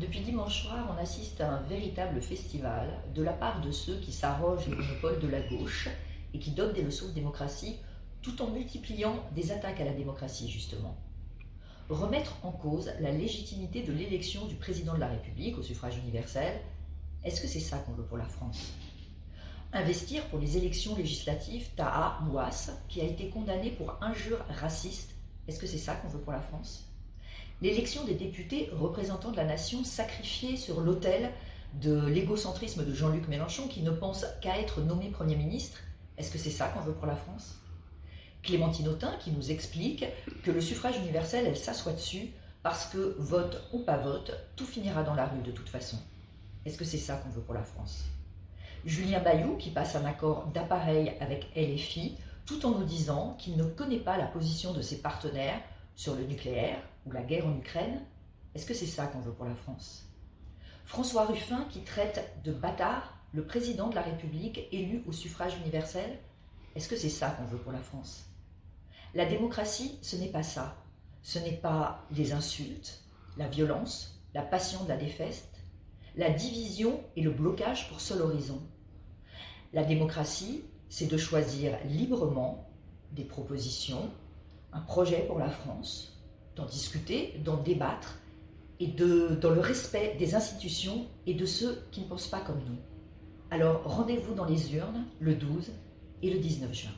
Depuis dimanche soir, on assiste à un véritable festival de la part de ceux qui s'arrogent les monopoles de la gauche et qui donnent des leçons de démocratie tout en multipliant des attaques à la démocratie, justement. Remettre en cause la légitimité de l'élection du président de la République au suffrage universel, est-ce que c'est ça qu'on veut pour la France? Investir pour les élections législatives Taha Mouass, qui a été condamné pour injures racistes, est-ce que c'est ça qu'on veut pour la France? L'élection des députés représentants de la nation sacrifiée sur l'autel de l'égocentrisme de Jean-Luc Mélenchon qui ne pense qu'à être nommé Premier ministre, est-ce que c'est ça qu'on veut pour la France? Clémentine Autain qui nous explique que le suffrage universel, elle s'assoit dessus parce que vote ou pas vote, tout finira dans la rue de toute façon. Est-ce que c'est ça qu'on veut pour la France? Julien Bayou qui passe un accord d'appareil avec LFI tout en nous disant qu'il ne connaît pas la position de ses partenaires sur le nucléaire ou la guerre en Ukraine. Est-ce que c'est ça qu'on veut pour la France? François Ruffin qui traite de bâtard le président de la République élu au suffrage universel. Est-ce que c'est ça qu'on veut pour la France? La démocratie, ce n'est pas ça. Ce n'est pas les insultes, la violence, la passion de la défaite, la division et le blocage pour seul horizon. La démocratie, c'est de choisir librement des propositions, un projet pour la France, d'en discuter, d'en débattre, et dans le respect des institutions et de ceux qui ne pensent pas comme nous. Alors rendez-vous dans les urnes le 12 et le 19 juin.